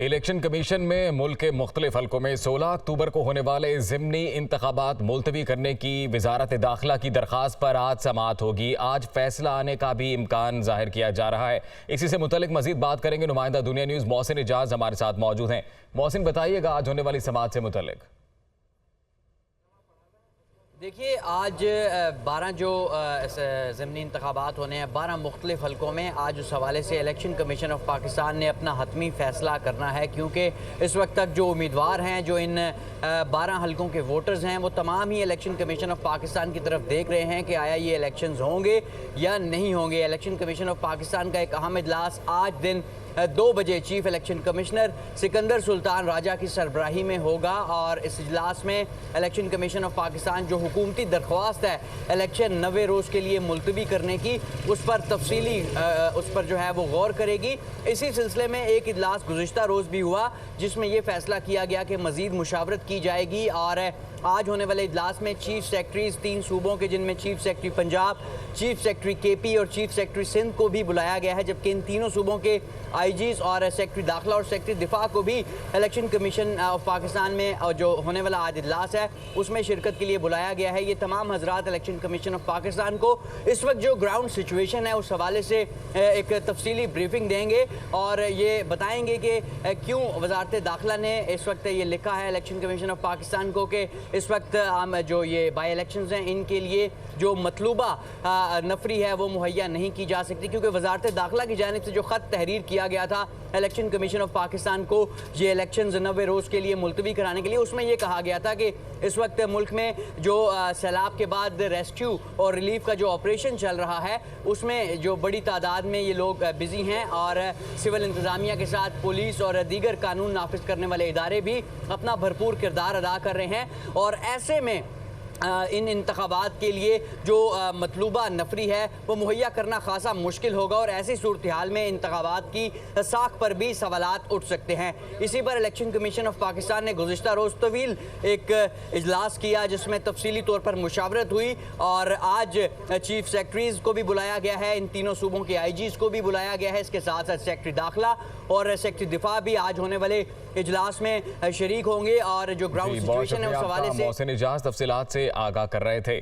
Election commission में मुल्क के मुख्तलिफ हल्कों में 16 अक्टूबर को होने वाले ज़िमनी इंतखाबात मुलतवी करने की वजारत दाखिला की दरख्वास्त पर आज समाअत होगी। आज फैसला आने का भी इम्कान जाहिर किया जा रहा है। इसी से मुतल्लिक मजीद बात करेंगे। नुमाइंदा दुनिया न्यूज़ मोहसिन इजाज हमारे साथ मौजूद हैं। मोहसिन, बताइएगा आज होने वाली समाअत से मुतल्लिक। देखिए, आज 12 जो ज़िमनी इंतखाबात होने हैं 12 मुख्तलिफ हल्कों में, आज उस हवाले से इलेक्शन कमीशन ऑफ पाकिस्तान ने अपना हतमी फ़ैसला करना है, क्योंकि इस वक्त तक जो उम्मीदवार हैं, जो इन 12 हल्कों के वोटर्स हैं, वो तमाम ही इलेक्शन कमीशन ऑफ पाकिस्तान की तरफ देख रहे हैं कि आया ये इलेक्शंस होंगे या नहीं होंगे। इलेक्शन कमीशन ऑफ पाकिस्तान का एक अहम इजलास आज दिन 2 बजे chief election commissioner Sikandar Sultan Raja की सरबराही में होगा और इस इजलास में इलेक्शन कमीशन ऑफ पाकिस्तान जो हुकूमती दरख्वास्त है इलेक्शन 90 रोज़ के लिए मुलतवी करने की, उस पर तफसीली उस पर जो है वो गौर करेगी। इसी सिलसिले में एक इजलास गुज़िश्ता रोज़ भी हुआ जिसमें यह फ़ैसला किया गया कि मज़ीद मुशावरत की जाएगी और आज होने वाले इजलास में चीफ सेक्रेटरीज 3 सूबों के, जिनमें chief secretary Punjab, chief secretary KP और चीफ सेक्रेटरी सिंध को भी बुलाया गया है, जबकि इन तीनों सूबों के आईजीज और सेक्रेटरी दाखिला और सेक्रेटरी दिफा को भी इलेक्शन कमीशन ऑफ पाकिस्तान में जो होने वाला आज इजलास है उसमें शिरकत के लिए बुलाया गया है। ये तमाम हजरात इलेक्शन कमीशन ऑफ पाकिस्तान को इस वक्त जो ग्राउंड सिचुएशन है उस हवाले से एक तफसीली ब्रीफिंग देंगे और ये बताएंगे कि क्यों वजारत दाखिला ने इस वक्त ये लिखा है इलेक्शन कमीशन ऑफ पाकिस्तान को कि इस वक्त जो ये बाई इलेक्शंस हैं इनके लिए जो मतलूबा नफरी है वो मुहैया नहीं की जा सकती, क्योंकि वजारत दाखिला की जानिब से जो ख़त तहरीर किया गया था इलेक्शन कमीशन ऑफ पाकिस्तान को ये इलेक्शंस 90 रोज़ के लिए मुलतवी कराने के लिए, उसमें यह कहा गया था कि इस वक्त मुल्क में जो सैलाब के बाद रेस्क्यू और रिलीफ का जो ऑपरेशन चल रहा है उसमें जो बड़ी तादाद में ये लोग बिजी हैं और सिविल इंतज़ामिया के साथ पुलिस और दीगर कानून नाफिज करने वाले इदारे भी अपना भरपूर किरदार अदा कर रहे हैं और ऐसे में इन इंतखाबात के लिए जो मतलूबा नफरी है वो मुहैया करना खासा मुश्किल होगा और ऐसी सूरत हाल में इंतखाबात की साख पर भी सवालात उठ सकते हैं। इसी पर इलेक्शन कमीशन ऑफ पाकिस्तान ने गुज़िश्ता रोज़ तवील एक इजलास किया जिसमें तफसीली तौर पर मुशावरत हुई और आज चीफ सेक्रेटरीज को भी बुलाया गया है, इन तीनों सूबों के आईजीज को भी बुलाया गया है, इसके साथ साथ सेक्रेटरी दाखिला और सेक्रेटरी दिफा भी आज होने वाले इजलास में शरीक होंगे और जो ग्राउंड सिचुएशन है उस हवाले से मोहसिन इजाज तफसीलात से आगाह कर रहे थे।